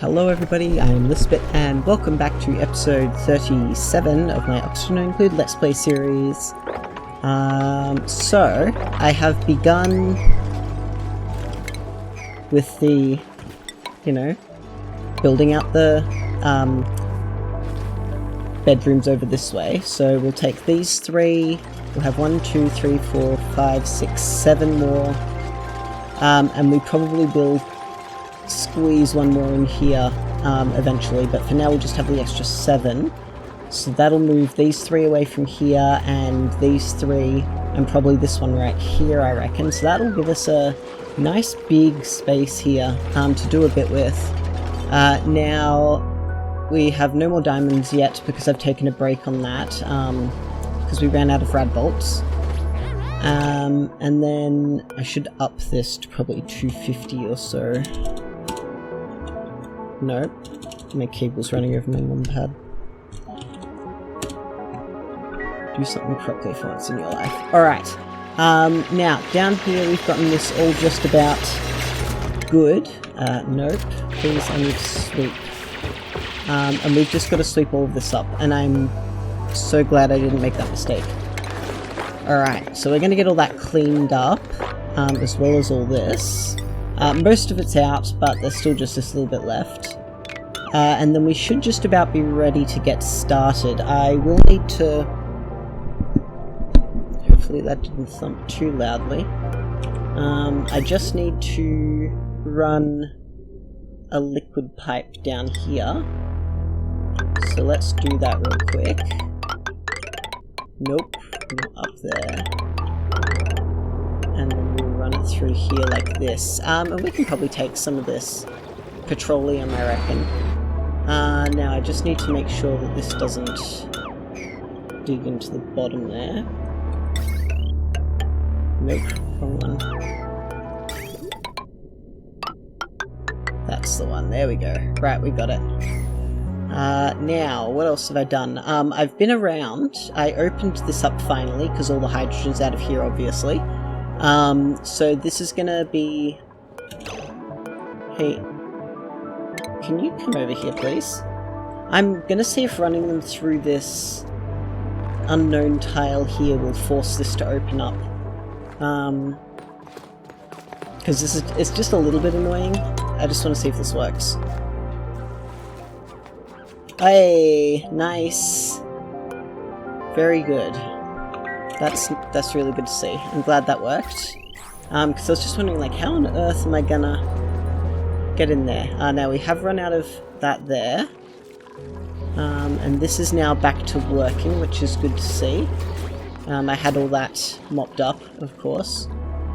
Hello everybody, I'm Lisbeth and welcome back to episode 37 of my Oxygen to Include Let's Play series. So, I have begun with the, building out the bedrooms over this way. So we'll take these three, we'll have 1, 2, 3, 4, 5, 6, 7 more, and we probably will squeeze one more in here eventually, but for now we'll just have the extra 7. So that'll move these 3 away from here, and these 3, and probably this one right here, I reckon. So that'll give us a nice big space here to do a bit with. Now, we have no more diamonds yet because I've taken a break on that, because we ran out of rad bolts. And then I should up this to probably 250 or so. Nope. My cable's running over my numpad. Do something properly for once in your life. Alright. Now, down here we've gotten this all just about good. Nope. Please, I need to sweep. And we've just got to sweep all of this up. And I'm so glad I didn't make that mistake. Alright, so we're going to get all that cleaned up, as well as all this. Most of it's out, but there's still just this little bit left. And then we should just about be ready to get started. I will need to... Hopefully that didn't thump too loudly. I just need to run a liquid pipe down here. So let's do that real quick. Nope, not up there. And then we'll run it through here like this. And we can probably take some of this petroleum, I reckon. Now I just need to make sure that this doesn't dig into the bottom there. Nope, wrong one. That's the one, there we go. Right, we got it. Now, what else have I done? I've been around. I opened this up finally, because all the hydrogen's out of here, obviously. So this is gonna be... Hey, can you come over here, please? I'm gonna see if running them through this unknown tile here will force this to open up. Because it's just a little bit annoying. I just want to see if this works. Hey, nice. Very good. That's really good to see. I'm glad that worked. Because I was just wondering, like, how on earth am I gonna get in there? Now we have run out of that there. And this is now back to working, which is good to see. I had all that mopped up, of course.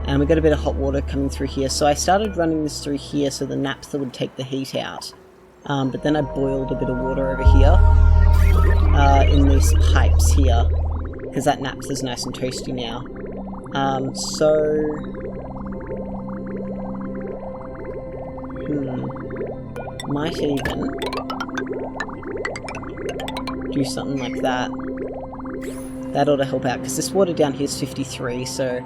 And we got a bit of hot water coming through here. So I started running this through here so the naphtha would take the heat out. But then I boiled a bit of water over here, in these pipes here, because that naphtha's nice and toasty now. Might even do something like that. That ought to help out, because this water down here is 53, so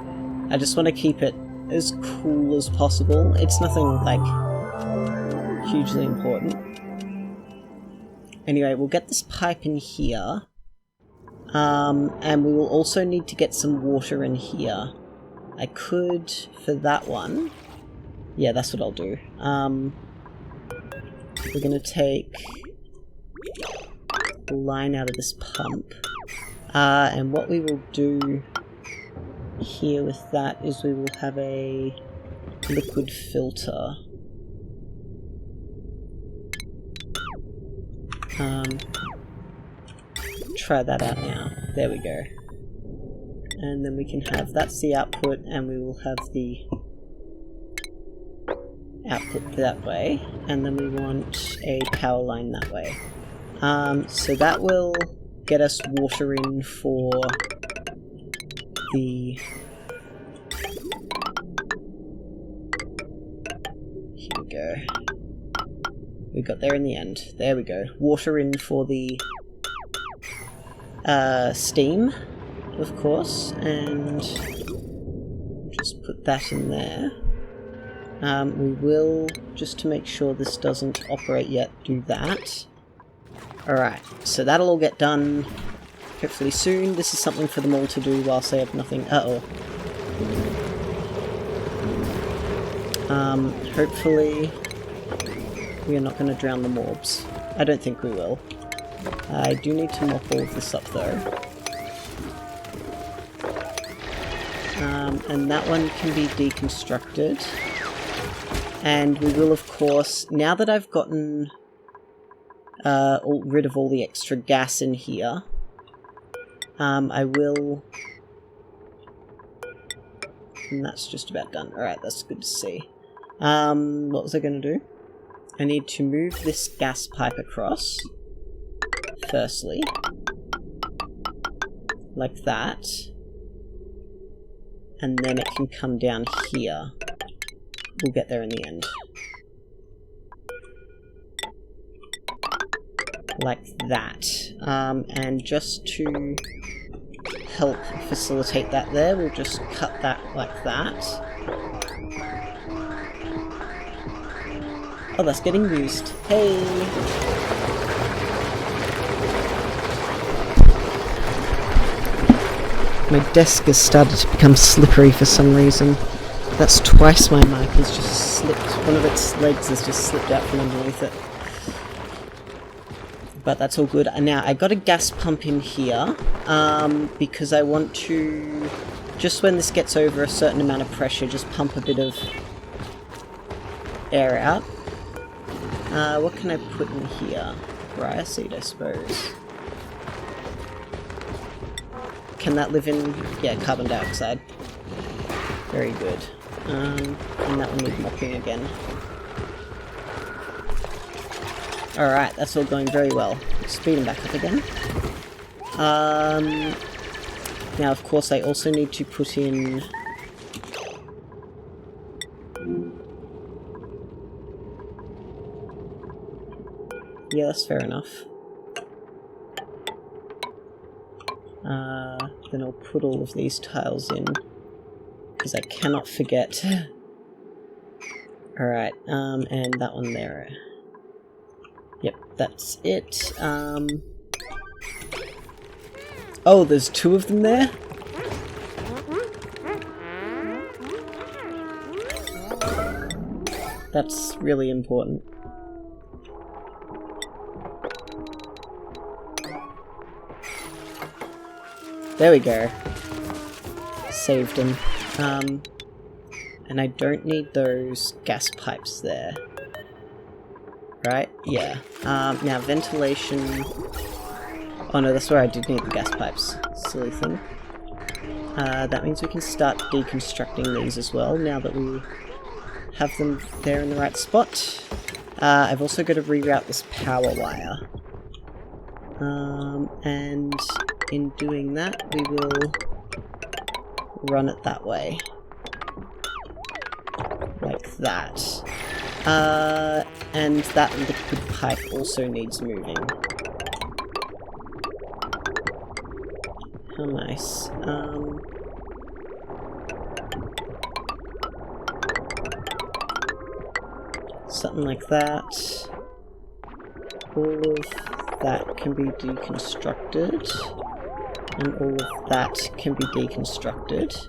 I just want to keep it as cool as possible. It's nothing, like, hugely important. Anyway, we'll get this pipe in here, and we will also need to get some water in here. I could, for that one, yeah, that's what I'll do. We're going to take the line out of this pump, and what we will do here with that is we will have a liquid filter. Try that out now. There we go. And then we can have, that's the output, and we will have the output that way, and then we want a power line that way. So that will get us water in for the... Here we go. We got there in the end. There we go. Water in for the steam, of course, and just put that in there. We will, just to make sure this doesn't operate yet, do that. Alright, so that'll all get done hopefully soon. This is something for them all to do whilst they have nothing. Uh-oh. Hopefully we are not going to drown the morbs. I don't think we will. I do need to mop all of this up though. And that one can be deconstructed. And we will, of course, now that I've gotten rid of all the extra gas in here, I will... And that's just about done. Alright, that's good to see. What was I going to do? I need to move this gas pipe across. Firstly. Like that. And then it can come down here. We'll get there in the end. Like that. And just to help facilitate that there, we'll just cut that like that. Oh, that's getting used. Hey! My desk has started to become slippery for some reason. That's twice my mic has just slipped. One of its legs has just slipped out from underneath it. But that's all good. And now I got a gas pump in here because I want to, just when this gets over a certain amount of pressure, just pump a bit of air out. What can I put in here? Briar seed, I suppose. Can that live in... yeah, carbon dioxide. Very good. And that will need mopping again. Alright, that's all going very well. Speed them back up again. Now, of course, I also need to put in... yeah, that's fair enough. Then I'll put all of these tiles in, because I cannot forget. Alright, and that one there. Yep, that's it. Oh, there's two of them there? That's really important. There we go. Saved him. And I don't need those gas pipes there. Right? Yeah. Now ventilation... oh no, that's where I did need the gas pipes. Silly thing. That means we can start deconstructing these as well, now that we have them there in the right spot. I've also got to reroute this power wire. And in doing that, we will run it that way. Like that. And that liquid pipe also needs moving. How nice. Something like that. All of that can be deconstructed. And all of that can be deconstructed.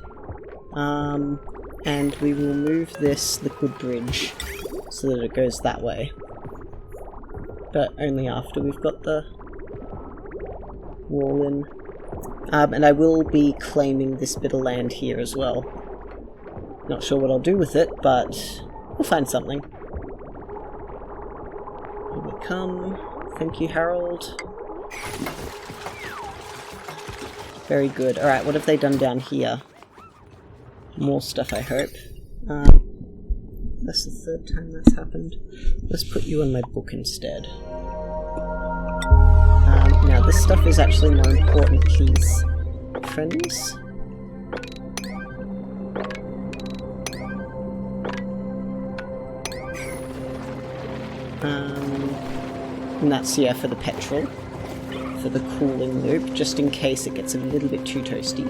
And we will move this liquid bridge so that it goes that way. But only after we've got the wall in. And I will be claiming this bit of land here as well. Not sure what I'll do with it, but we'll find something. Here we come. Thank you, Harold. Very good. Alright, what have they done down here? More stuff, I hope. That's the third time that's happened. Let's put you on my book instead. Now, this stuff is actually more important, please, friends. And that's, yeah, for the petrol. For the cooling loop, just in case it gets a little bit too toasty.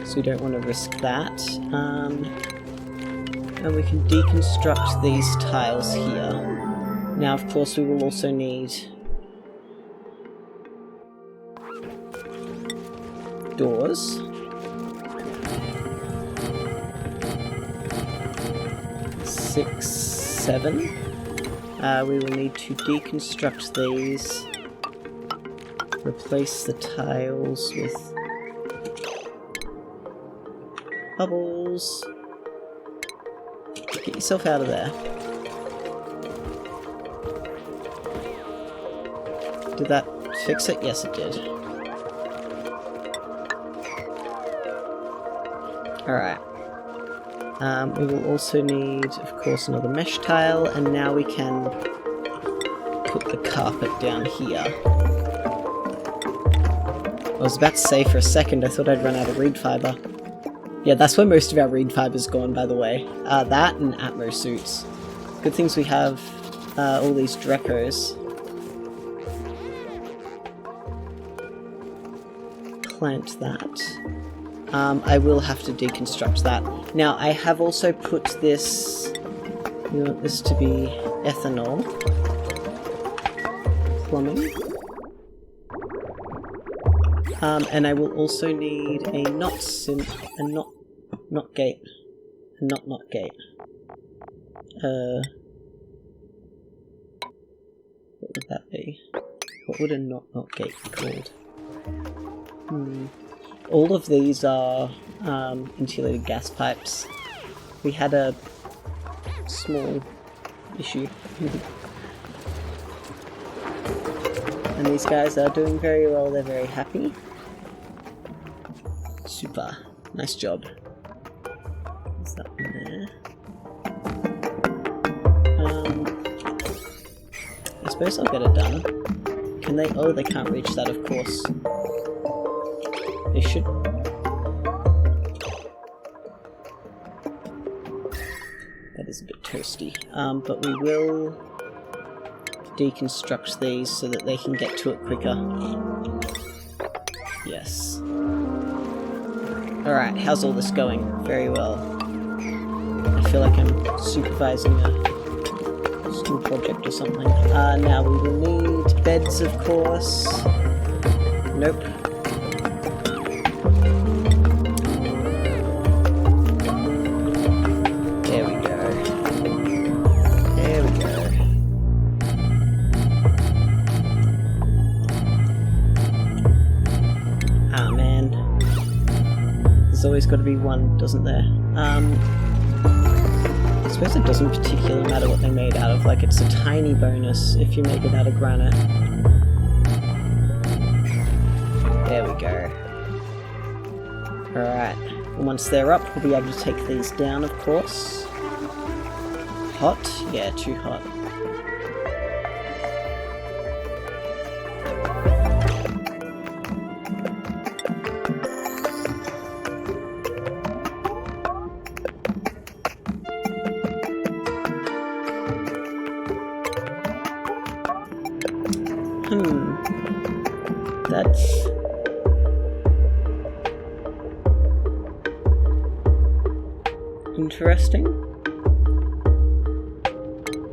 So we don't want to risk that. And we can deconstruct these tiles here. Now, of course, we will also need doors. 6, 7. We will need to deconstruct these. Replace the tiles with bubbles. Get yourself out of there. Did that fix it? Yes, it did. Alright. We will also need, of course, another mesh tile, and now we can put the carpet down here. I was about to say for a second I thought I'd run out of reed fiber. Yeah, that's where most of our reed fiber's gone, by the way. That and Atmo suits. Good things we have all these Drecos. Plant that. I will have to deconstruct that. Now, I have also put this... We want this to be ethanol. Plumbing. And I will also need a not gate. Not gate. What would that be? What would a not gate be called? All of these are insulated gas pipes. We had a small issue. And these guys are doing very well, they're very happy. Super. Nice job. What's that one there? I suppose I'll get it done. Can they? Oh, they can't reach that, of course. They should... That is a bit toasty. But we will deconstruct these so that they can get to it quicker. Yes. Alright, how's all this going? Very well. I feel like I'm supervising a school project or something. Now we will need beds, of course. Nope. There we go. There we go. Ah, man. There's always got to be one, doesn't there? I suppose it doesn't particularly matter what they're made out of, like it's a tiny bonus if you make it out of granite. There we go. Alright, and once they're up, we'll be able to take these down, of course. Hot? Yeah, too hot. That's... interesting.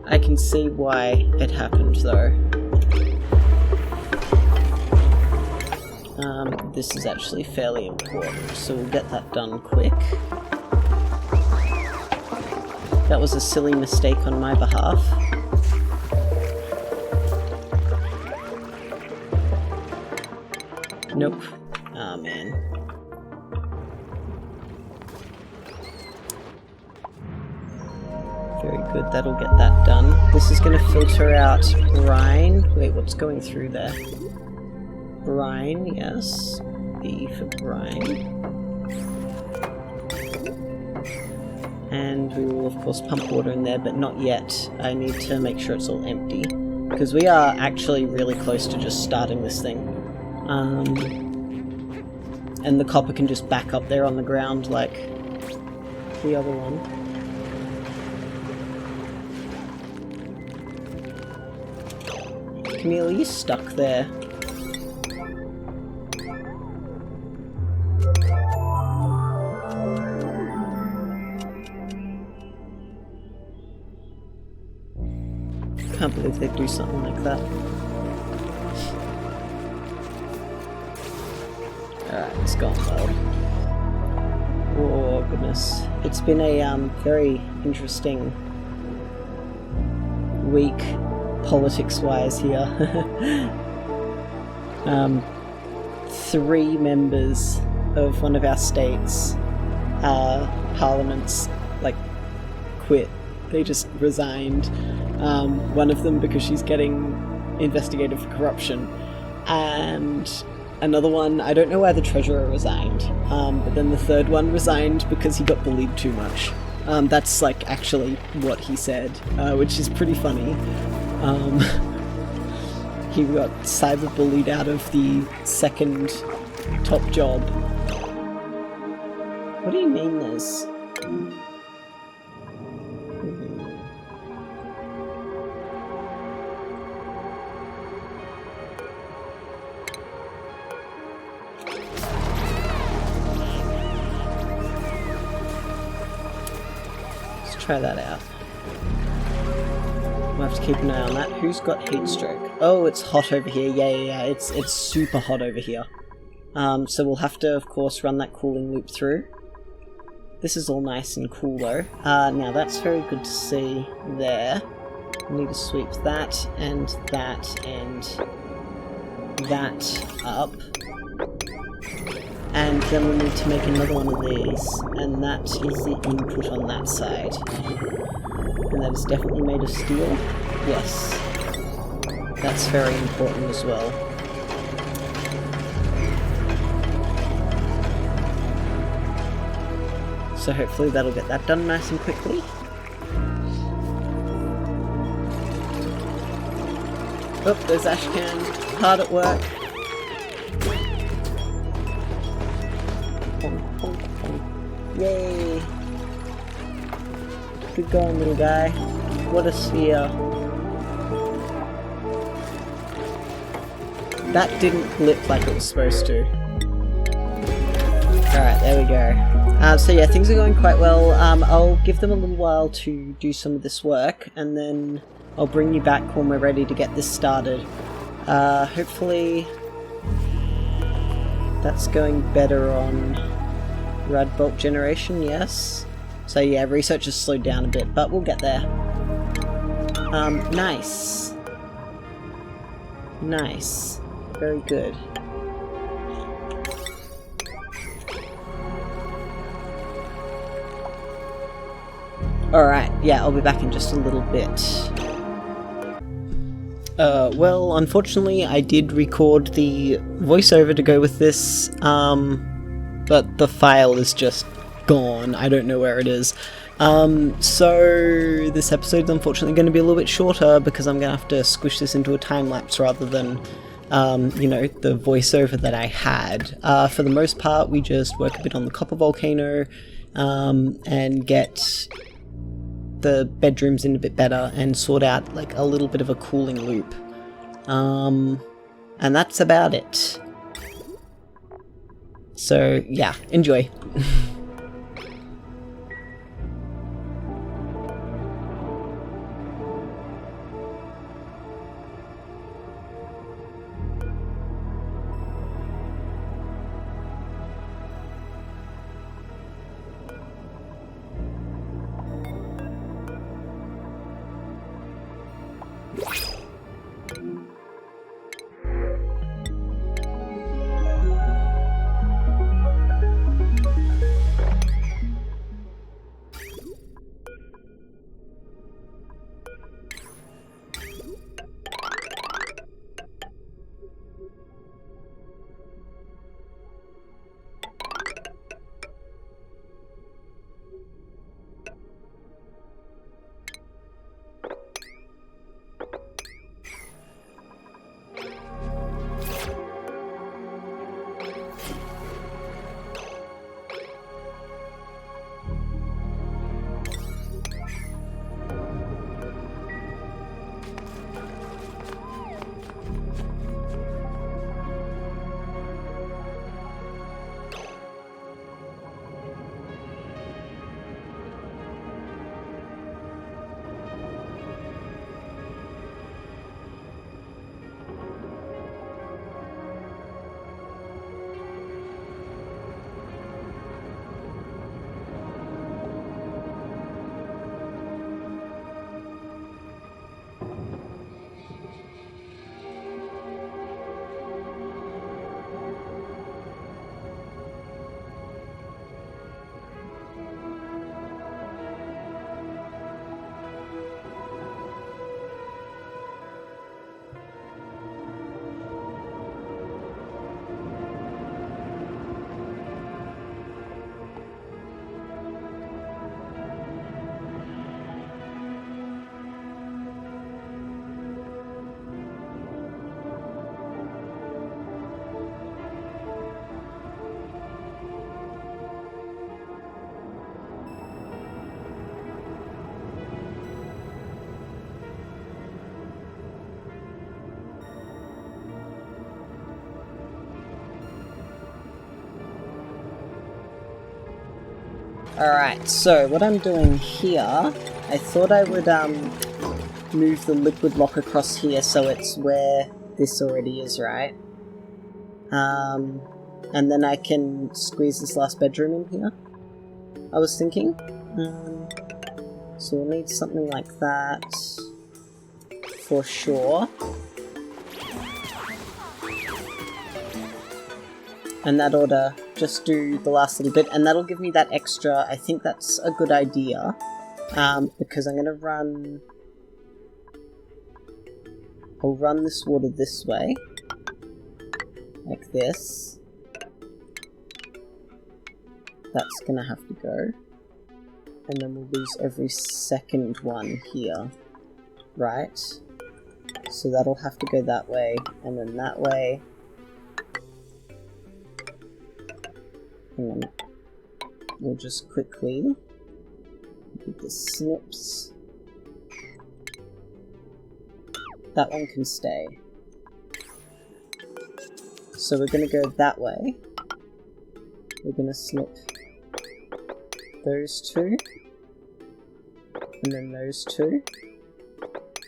I can see why it happened, though. This is actually fairly important, so we'll get that done quick. That was a silly mistake on my behalf. Nope. Ah, man. Very good, that'll get that done. This is going to filter out brine. Wait, what's going through there? Brine, yes. B for brine. And we will, of course, pump water in there, but not yet. I need to make sure it's all empty. Because we are actually really close to just starting this thing. And the copper can just back up there on the ground like the other one. Camille, are you stuck there? believe they'd do something like that. Alright, it's gone well. Oh goodness. It's been a very interesting week, politics-wise here. 3 members of one of our states' parliaments, like, quit. They just resigned. One of them because she's getting investigated for corruption, and another one, I don't know why the treasurer resigned, but then the third one resigned because he got bullied too much. That's like actually what he said, which is pretty funny. He got cyberbullied out of the second top job. What do you mean there's... Try that out. We'll have to keep an eye on that. Who's got heat stroke? Oh, it's hot over here. Yeah. It's super hot over here. So we'll have to, of course, run that cooling loop through. This is all nice and cool, though. Now, that's very good to see there. We need to sweep that and that and that up. And then we need to make another one of these, and that is the input on that side. And that is definitely made of steel. Yes. That's very important as well. So hopefully that'll get that done nice and quickly. Oh, there's Ashcan, hard at work. Yay! Good going, little guy. What a sphere. That didn't blip like it was supposed to. Alright, there we go. So yeah, things are going quite well. I'll give them a little while to do some of this work, and then I'll bring you back when we're ready to get this started. Hopefully that's going better on rad bolt generation, yes. So yeah, research has slowed down a bit, but we'll get there. Nice. Nice. Very good. Alright, yeah, I'll be back in just a little bit. Well, unfortunately I did record the voiceover to go with this, but the file is just gone. I don't know where it is. So this episode's unfortunately going to be a little bit shorter because I'm going to have to squish this into a time-lapse rather than, you know, the voiceover that I had. For the most part, we just work a bit on the copper volcano, and get the bedrooms in a bit better and sort out like a little bit of a cooling loop. And that's about it. So yeah, enjoy. Alright, so what I'm doing here, I thought I would move the liquid lock across here so it's where this already is, right? And then I can squeeze this last bedroom in here, I was thinking. So we'll need something like that for sure. And that ought to just do the last little bit, and that'll give me that extra. I think that's a good idea, because I'm going to run... I'll run this water this way, like this. That's going to have to go. And then we'll lose every second one here, right? So that'll have to go that way, and then that way. And then we'll just quickly do the snips. That one can stay. So we're going to go that way. We're going to snip those two. And then those two.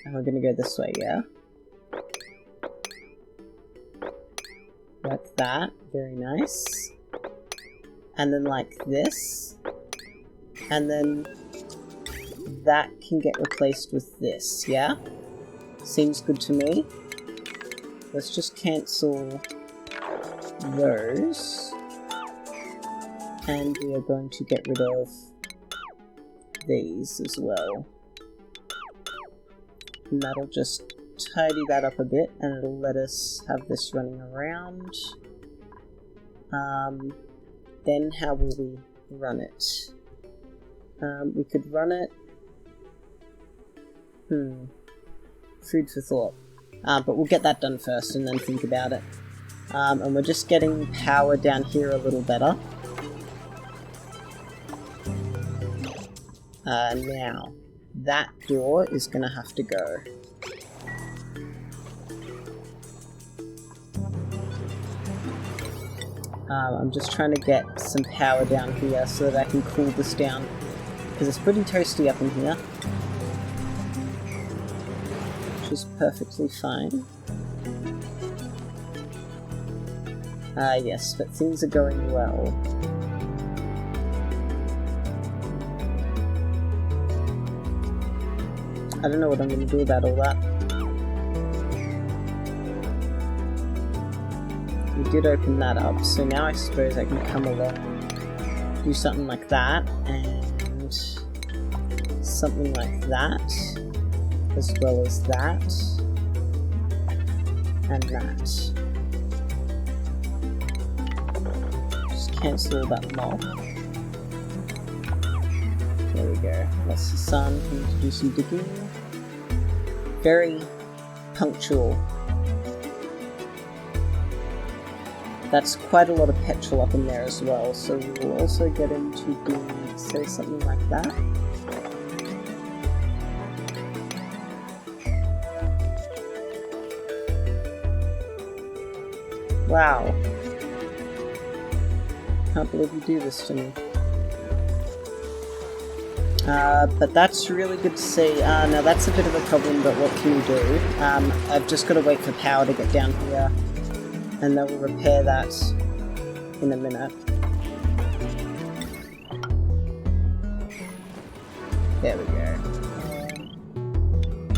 And we're going to go this way, yeah? Like that. Very nice. And then like this. And then that can get replaced with this, yeah? Seems good to me. Let's just cancel those. And we are going to get rid of these as well. And that'll just tidy that up a bit, and it'll let us have this running around. Then how will we run it? We could run it... Food for thought. But we'll get that done first and then think about it. And we're just getting power down here a little better. Now, that door is going to have to go. I'm just trying to get some power down here so that I can cool this down, because it's pretty toasty up in here. Which is perfectly fine. Yes, but things are going well. I don't know what I'm going to do about all that. We did open that up, so now I suppose I can come along, do something like that, and something like that, as well as that, and that. Just cancel that mob. There we go. That's the sun. We need to do some digging. Very punctual. That's quite a lot of petrol up in there as well, so we'll also get him to do, say something like that. Wow. Can't believe you do this to me. But that's really good to see. Now that's a bit of a problem, but what can you do? I've just got to wait for power to get down here, and then we'll repair that in a minute. There we go.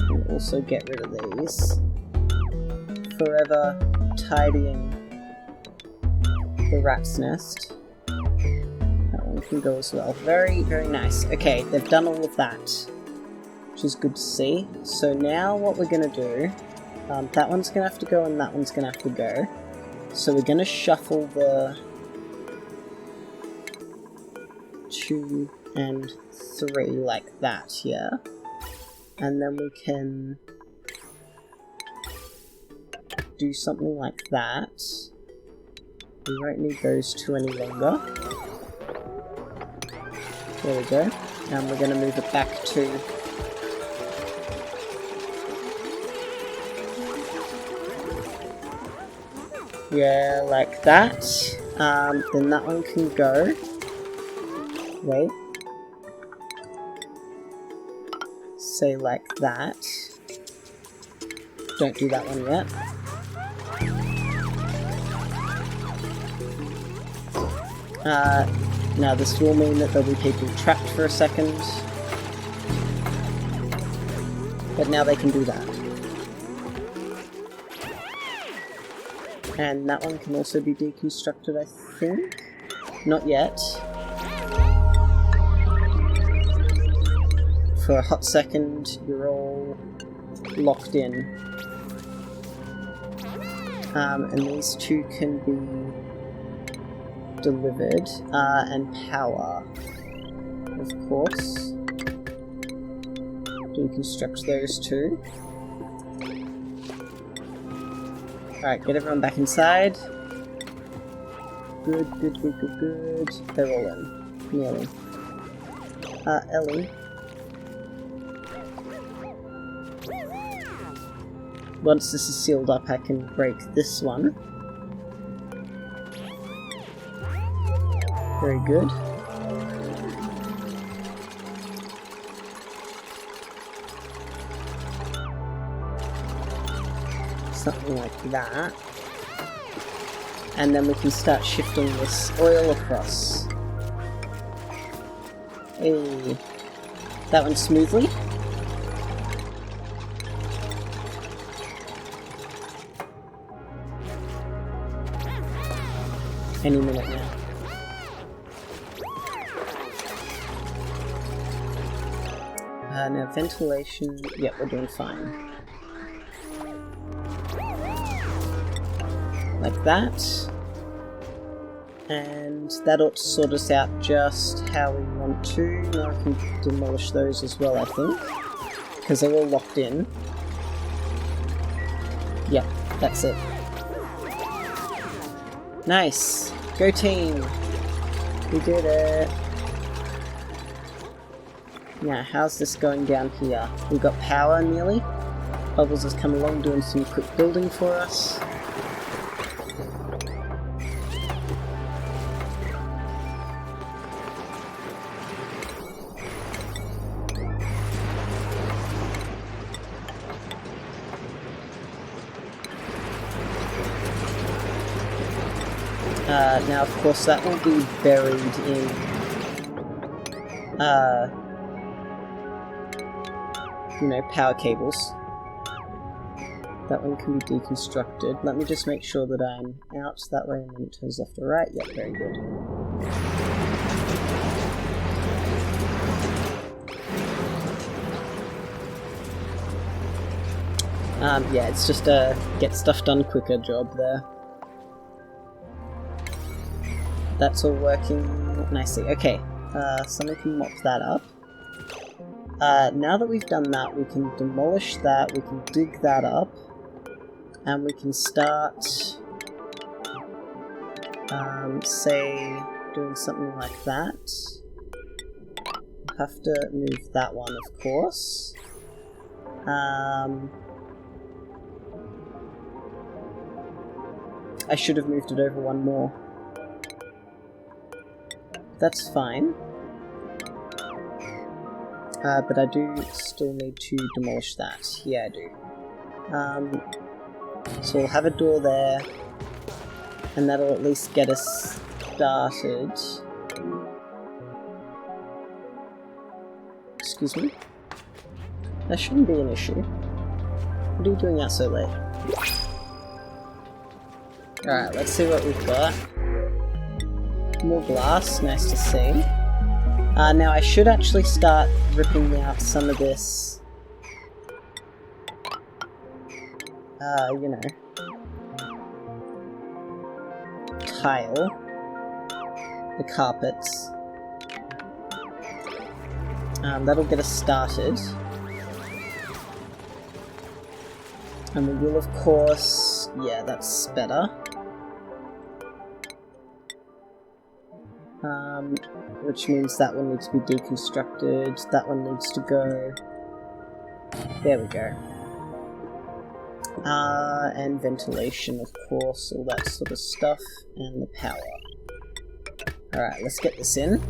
We'll also get rid of these. Forever tidying the rat's nest. That one can go as well. Very, very nice. Okay, they've done all of that, which is good to see. So now what we're going to do, that one's going to have to go and that one's going to have to go. So we're going to shuffle the 2 and 3 like that here. And then we can do something like that. We won't need those 2 any longer. There we go. And we're going to move it back to... yeah, like that. Then that one can go. Wait, say like that. Don't do that one yet. Now this will mean that there'll be people trapped for a second. But now they can do that. And that one can also be deconstructed, I think? Not yet. For a hot second, you're all locked in. And these two can be delivered, and power, of course. Deconstruct those two. Alright, get everyone back inside. Good, good, good, good, good. They're all in. Nearly. Ellie. Once this is sealed up, I can break this one. Very good. Something like that. And then we can start shifting this oil across. Hey. That went smoothly. Any minute now. Now ventilation, yep, we're doing fine. Like that. And that ought to sort us out just how we want to. Now I can demolish those as well, I think. Because they're all locked in. Yep, that's it. Nice! Go team! We did it! Now, how's this going down here? We've got power nearly. Bubbles has come along doing some quick building for us. Now, of course, that will be buried in you know, power cables. That one can be deconstructed. Let me just make sure that I'm out that way and then it turns left to right. Yep, very good. Yeah, it's just a get stuff done quicker job there. That's all working nicely. Okay, someone can mop that up. Now that we've done that, we can demolish that, we can dig that up, and we can start, say, doing something like that. We'll have to move that one, of course. I should have moved it over one more. That's fine. But I do still need to demolish that. Yeah, I do. So we'll have a door there, and that'll at least get us started. Excuse me? That shouldn't be an issue. What are you doing out so late? Alright, let's see what we've got. More glass, nice to see. Now I should actually start ripping out some of this, you know, tile, the carpets. That'll get us started. And we will, of course, yeah, that's better. Which means that one needs to be deconstructed, that one needs to go. There we go. And ventilation, of course, all that sort of stuff, and the power. Alright, let's get this in.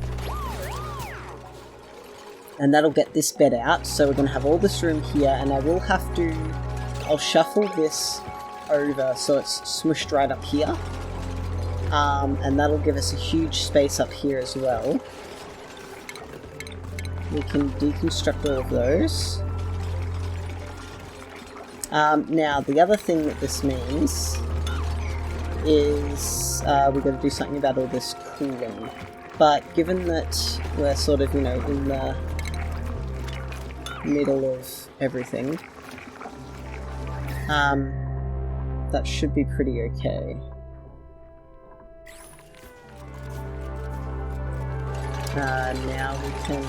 And that'll get this bed out, so we're going to have all this room here, and I'll shuffle this over so it's smushed right up here. And that'll give us a huge space up here as well. We can deconstruct all of those. Now, the other thing that this means is we've got to do something about all this cooling. But given that we're sort of, in the middle of everything, that should be pretty okay. Now we can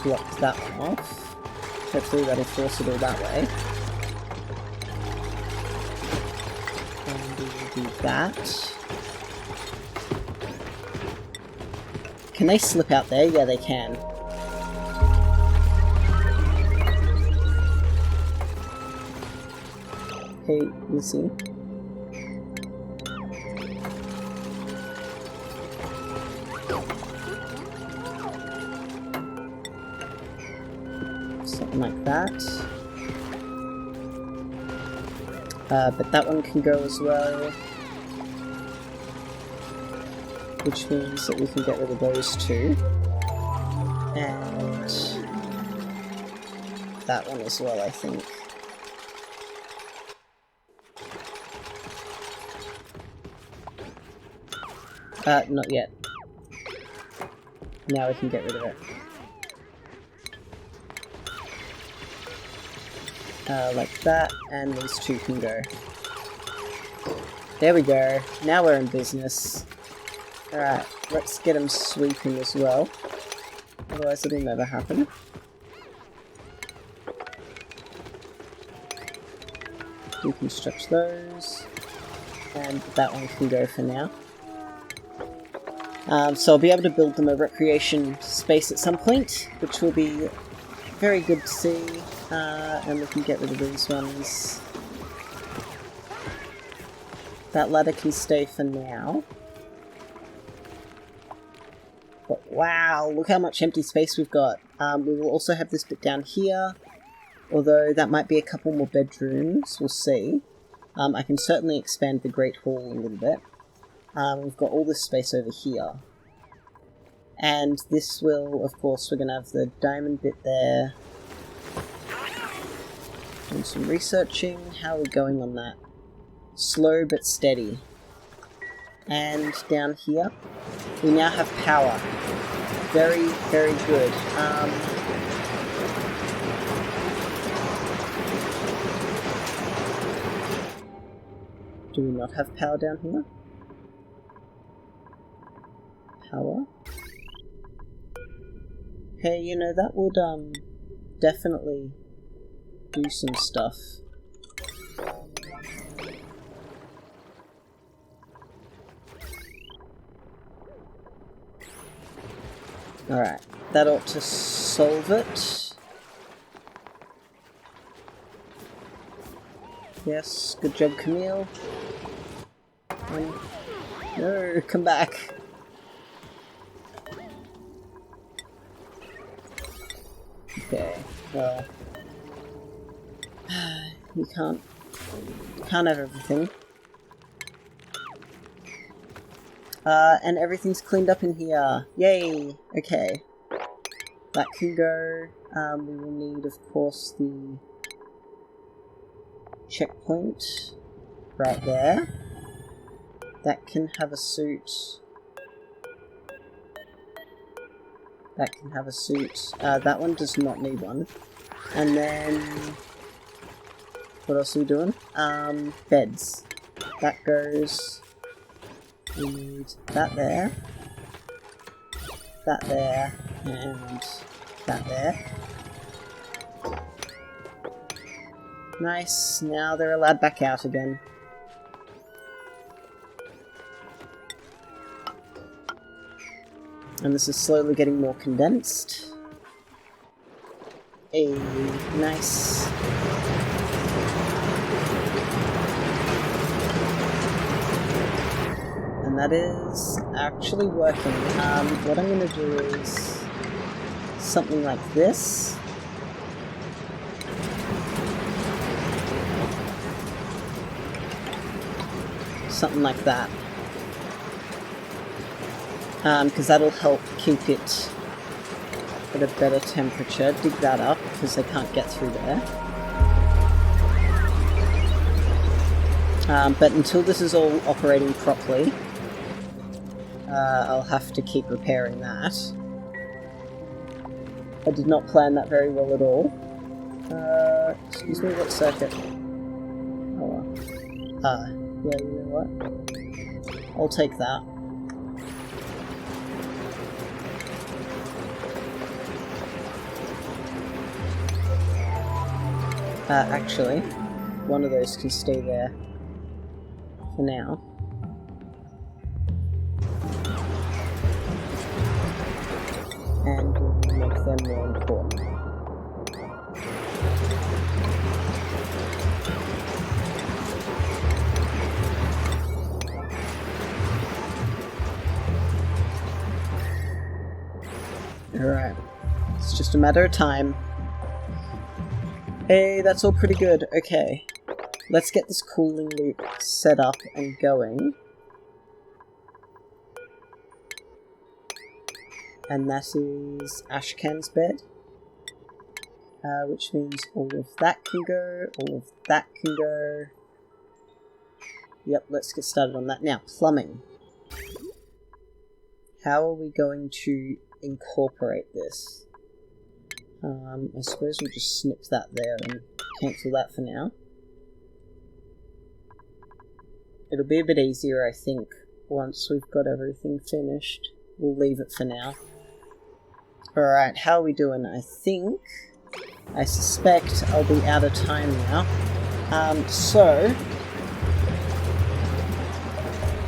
block that one off. Hopefully that'll force it all that way. And we'll do that. Can they slip out there? Yeah, they can. Hey, Lucy. Something like that. But that one can go as well. Which means that we can get rid of those two. And that one as well, I think. Not yet. Now we can get rid of it. Like that, and these two can go. There we go. Now we're in business. Alright, let's get them sweeping as well. Otherwise it'll never happen. Deconstruct those. And that one can go for now. So I'll be able to build them a recreation space at some point, which will be very good to see. And we can get rid of these ones. That ladder can stay for now. But wow, look how much empty space we've got. We will also have this bit down here, although that might be a couple more bedrooms, we'll see. I can certainly expand the Great Hall a little bit. We've got all this space over here. And this will, of course, we're going to have the diamond bit there. Doing some researching. How are we going on that? Slow but steady. And down here, we now have power. Very, very good. Do we not have power down here? Power? Hey, that would, definitely do some stuff. Alright, that ought to solve it. Yes, good job, Camille. No, come back. Okay, well, you can't have everything. And everything's cleaned up in here. Yay! Okay. That can go. We will need, of course, the checkpoint right there. That can have a suit. That can have a suit. That one does not need one. And then... what else are we doing? Beds. That goes... we need that there. That there. And that there. Nice. Now they're allowed back out again. And this is slowly getting more condensed. Nice. And that is actually working. What I'm going to do is something like this. Something like that. Because that'll help keep it at a better temperature. Dig that up, because they can't get through there. But until this is all operating properly, I'll have to keep repairing that. I did not plan that very well at all. Excuse me, what circuit? Oh well. Yeah, you know what? I'll take that. Actually, one of those can stay there for now. And we'll make them more important. Alright, it's just a matter of time. Hey, that's all pretty good. Okay, let's get this cooling loop set up and going. And that is Ashkan's bed. Which means all of that can go, all of that can go. Yep, let's get started on that. Now, plumbing. How are we going to incorporate this? I suppose we'll just snip that there and cancel that for now. It'll be a bit easier, I think, once we've got everything finished. We'll leave it for now. Alright, how are we doing? I suspect I'll be out of time now. So...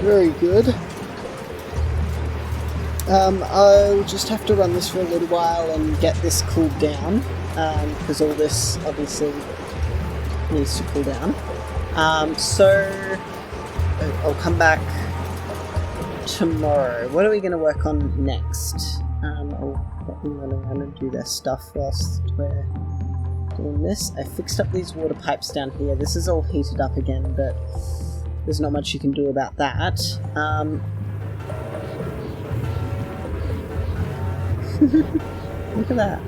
very good. I'll just have to run this for a little while and get this cooled down, because all this obviously needs to cool down. So I'll come back tomorrow. What are we going to work on next? I'll let them run around and do their stuff whilst we're doing this. I fixed up these water pipes down here. This is all heated up again, but there's not much you can do about that. Look at that.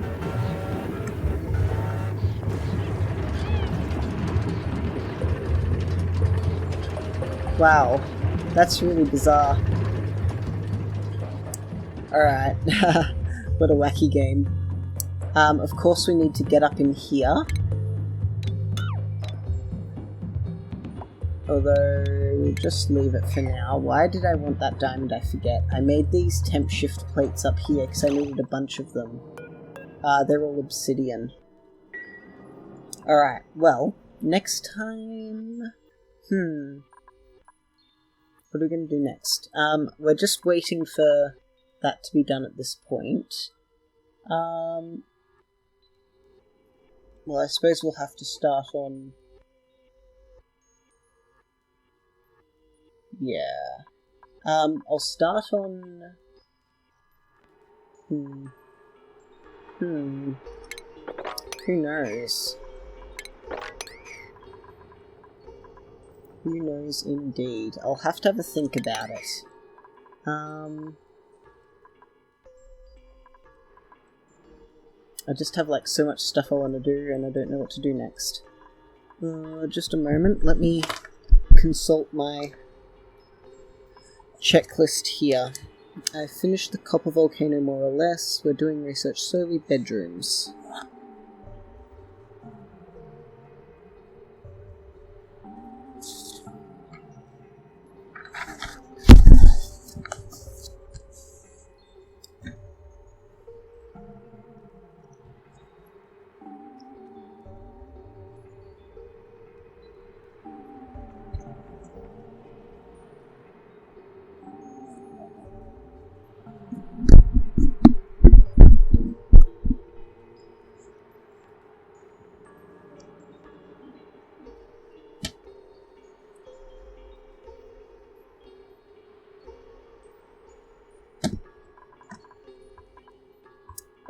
Wow, that's really bizarre. Alright, what a wacky game. Of course we need to get up in here. Although, we'll just leave it for now. Why did I want that diamond? I forget. I made these temp shift plates up here because I needed a bunch of them. They're all obsidian. Alright, well, next time... What are we going to do next? We're just waiting for that to be done at this point. Well, I suppose we'll have to start on... Yeah. I'll start on... Who knows? Who knows indeed. I'll have to have a think about it. I just have like so much stuff I want to do and I don't know what to do next. Just a moment, let me consult my checklist here. I finished the copper volcano more or less. We're doing research solely bedrooms.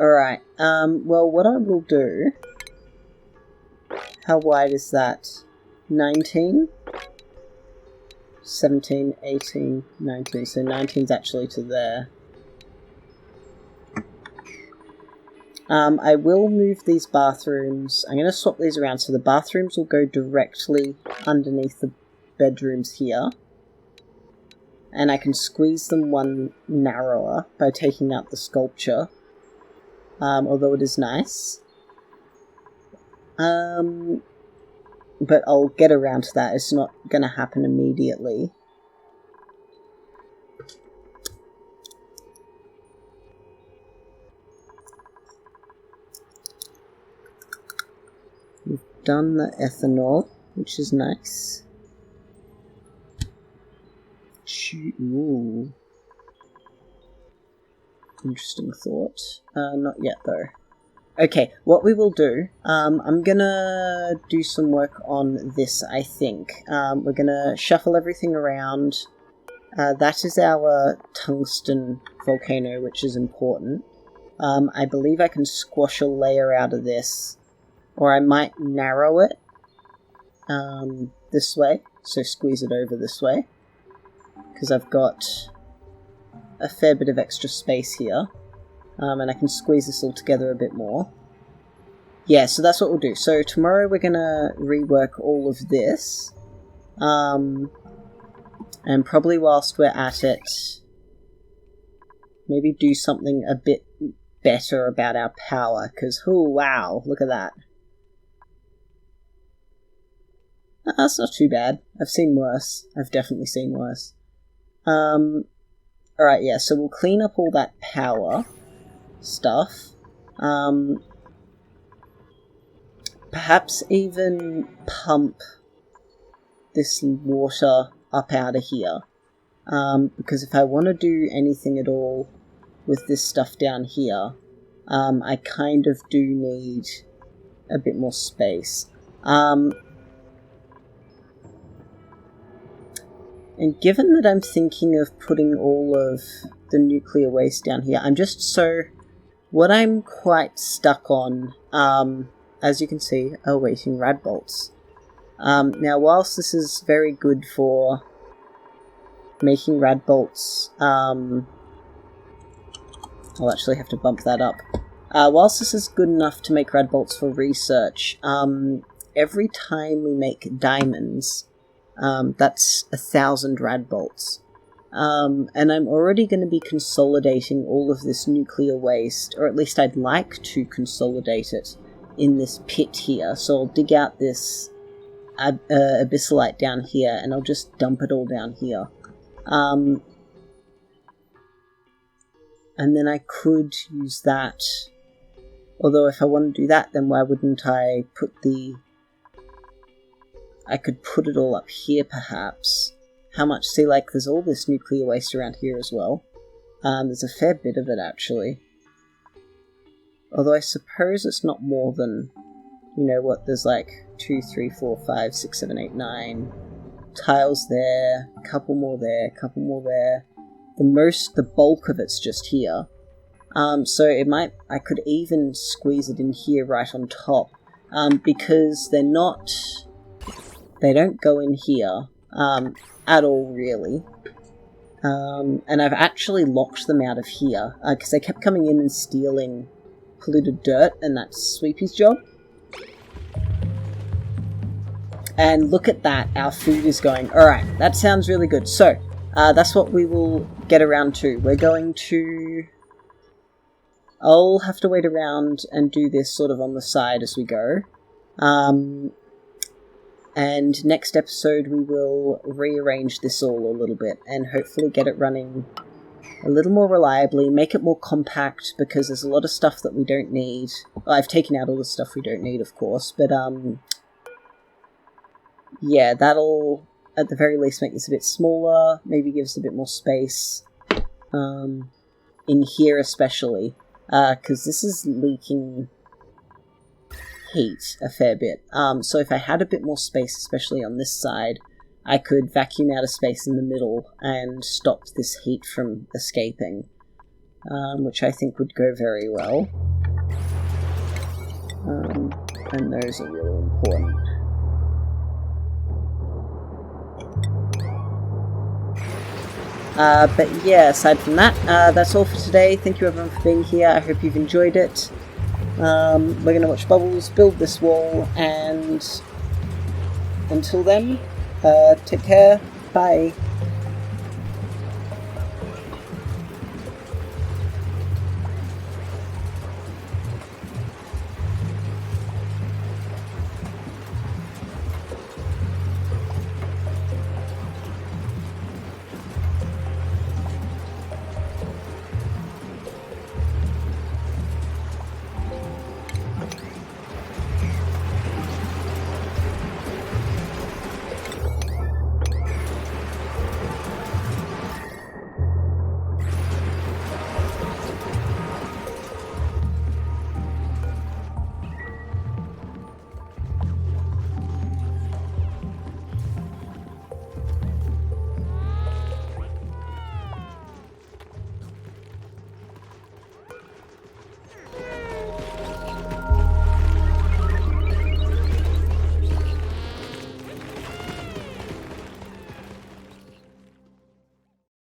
Alright, well, what I will do... How wide is that? 19? 17, 18, 19. So 19's actually to there. I will move these bathrooms. I'm going to swap these around so the bathrooms will go directly underneath the bedrooms here. And I can squeeze them one narrower by taking out the sculpture. Although it is nice. But I'll get around to that. It's not going to happen immediately. We've done the ethanol, which is nice. Ooh. Interesting thought. Not yet, though. Okay, what we will do, I'm gonna do some work on this, I think. We're gonna shuffle everything around. That is our tungsten volcano, which is important. I believe I can squash a layer out of this, or I might narrow it this way, so squeeze it over this way, because I've got a fair bit of extra space here. And I can squeeze this all together a bit more. Yeah, so that's what we'll do. So tomorrow we're going to rework all of this. And probably whilst we're at it, maybe do something a bit better about our power. Because, oh wow, look at that. That's not too bad. I've seen worse. I've definitely seen worse. Alright, yeah, so we'll clean up all that power stuff. Perhaps even pump this water up out of here. Because if I want to do anything at all with this stuff down here, I kind of do need a bit more space. And given that I'm thinking of putting all of the nuclear waste down here, I'm just so... What I'm quite stuck on, as you can see, are waiting rad bolts. Now, whilst this is very good for making rad bolts, I'll actually have to bump that up. Whilst this is good enough to make rad bolts for research, every time we make diamonds, that's 1,000 rad bolts. And I'm already going to be consolidating all of this nuclear waste, or at least I'd like to consolidate it in this pit here. So I'll dig out this abyssalite down here, and I'll just dump it all down here. And then I could use that. Although if I want to do that, then why wouldn't I put the... I could put it all up here, perhaps. How much? See, like, there's all this nuclear waste around here as well. There's a fair bit of it, actually. Although I suppose it's not more than, you know what, there's like 2, 3, 4, 5, 6, 7, 8, 9 tiles there, a couple more there, a couple more there. The bulk of it's just here. So I could even squeeze it in here right on top. Because they don't go in here. At all, really. And I've actually locked them out of here, because they kept coming in and stealing polluted dirt, and that's Sweepy's job. And look at that, our food is going. Alright, that sounds really good. So, that's what we will get around to. We're going to... I'll have to wait around and do this sort of on the side as we go. And next episode we will rearrange this all a little bit and hopefully get it running a little more reliably, make it more compact, because there's a lot of stuff that we don't need. Well, I've taken out all the stuff we don't need, of course, but yeah, that'll at the very least make this a bit smaller, maybe give us a bit more space, in here especially, because this is leaking heat a fair bit. So if I had a bit more space, especially on this side, I could vacuum out a space in the middle and stop this heat from escaping, which I think would go very well. and those are really important. But yeah, aside from that, that's all for today. Thank you everyone for being here. I hope you've enjoyed it. We're going to watch Bubbles build this wall, and until then, take care. Bye.